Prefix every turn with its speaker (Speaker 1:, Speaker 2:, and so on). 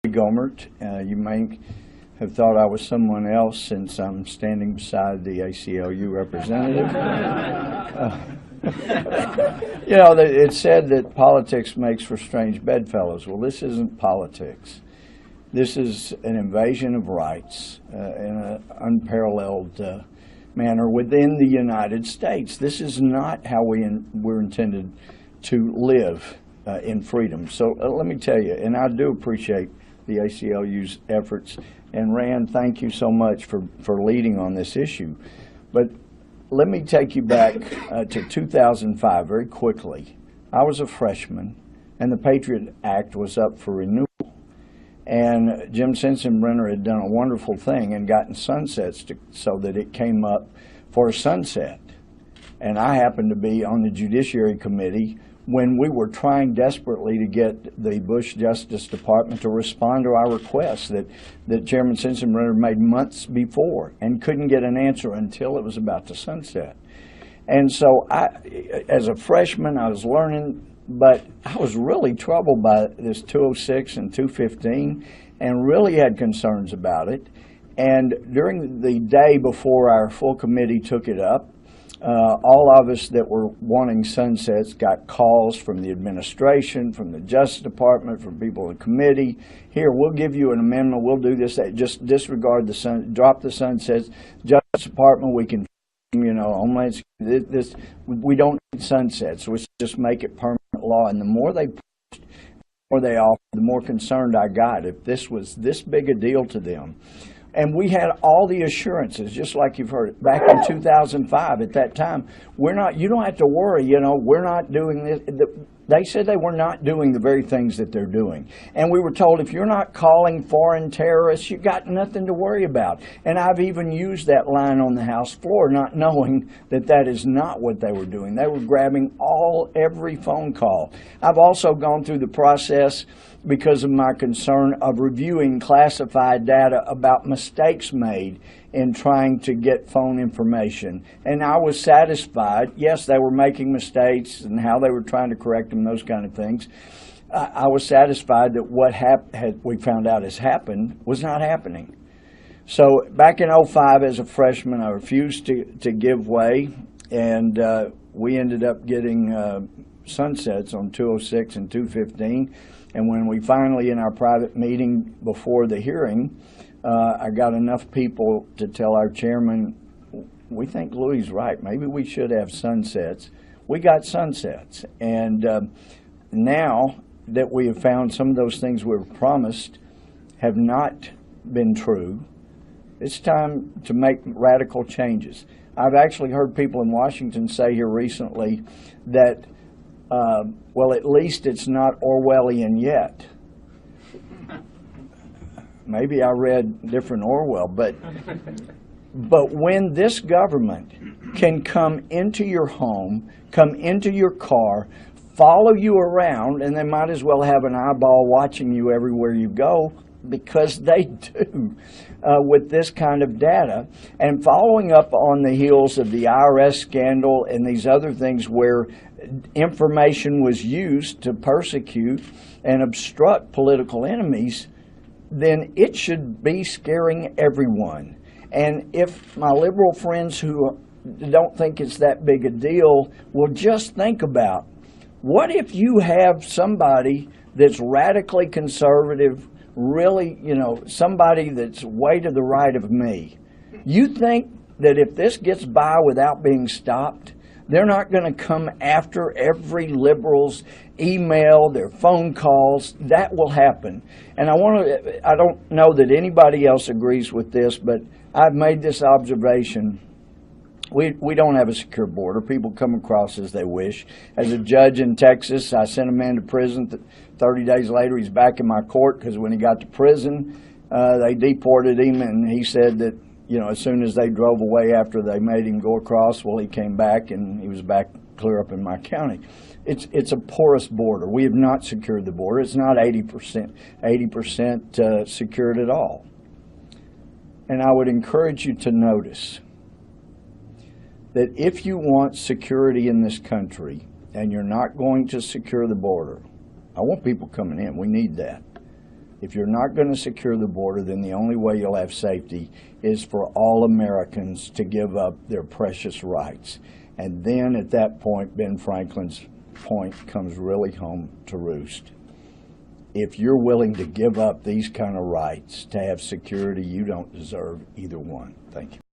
Speaker 1: Gohmert. You may have thought I was someone else since I'm standing beside the ACLU representative. It's said that politics makes for strange bedfellows. Well, this isn't politics. This is an invasion of rights in an unparalleled manner within the United States. This is not how we're intended to live in freedom. So let me tell you, and I do appreciate the ACLU's efforts. And Rand, thank you so much for leading on this issue. But let me take you back to 2005 very quickly. I was a freshman, and the Patriot Act was up for renewal. And Jim Sensenbrenner had done a wonderful thing and gotten sunsets so that it came up for a sunset. And I happened to be on the Judiciary Committee when we were trying desperately to get the Bush Justice Department to respond to our request that Chairman Sensenbrenner made months before and couldn't get an answer until it was about to sunset. And so as a freshman, I was learning, but I was really troubled by this 206 and 215 and really had concerns about it. And during the day before our full committee took it up, all of us that were wanting sunsets got calls from the administration, from the Justice Department, from people in the committee. Here, we'll give you an amendment. We'll do this. Just disregard drop the sunsets. Justice Department, we can, Homeland Security, this. We don't need sunsets. We just make it permanent law. And the more they pushed, the more they offered, the more concerned I got if this was this big a deal to them. And we had all the assurances, just like you've heard, back in 2005 at that time. You don't have to worry, we're not doing this. They said they were not doing the very things that they're doing. And we were told, if you're not calling foreign terrorists, you got nothing to worry about. And I've even used that line on the House floor, not knowing that that is not what they were doing. They were grabbing every phone call. I've also gone through the process because of my concern of reviewing classified data about mistakes made in trying to get phone information. And I was satisfied. Yes, they were making mistakes and how they were trying to correct them, those kind of things. I was satisfied that what we found out has happened was not happening. So back in 2005 as a freshman, I refused to give way, and we ended up getting sunsets on 206 and 215. And when we finally, in our private meeting before the hearing, I got enough people to tell our chairman, we think Louis' right. Maybe we should have sunsets. We got sunsets. And now that we have found some of those things we were promised have not been true, it's time to make radical changes. I've actually heard people in Washington say here recently that well, at least it's not Orwellian yet. Maybe I read different Orwell, but when this government can come into your home, come into your car, follow you around, and they might as well have an eyeball watching you everywhere you go, because they do with this kind of data. And following up on the heels of the IRS scandal and these other things where information was used to persecute and obstruct political enemies, then it should be scaring everyone. And if my liberal friends who don't think it's that big a deal will just think about, what if you have somebody that's radically conservative, really, somebody that's way to the right of me? You think that if this gets by without being stopped, they're not going to come after every liberal's email, their phone calls? That will happen. And I don't know that anybody else agrees with this, but I've made this observation. We don't have a secure border. People come across as they wish. As a judge in Texas, I sent a man to prison. 30 days later, he's back in my court because when he got to prison, they deported him, and he said that, as soon as they drove away after they made him go across, well, he came back and he was back clear up in my county. It's a porous border. We have not secured the border. It's not 80% secured at all. And I would encourage you to notice that if you want security in this country and you're not going to secure the border, I want people coming in. We need that. If you're not going to secure the border, then the only way you'll have safety is for all Americans to give up their precious rights. And then at that point, Ben Franklin's point comes really home to roost. If you're willing to give up these kind of rights to have security, you don't deserve either one. Thank you.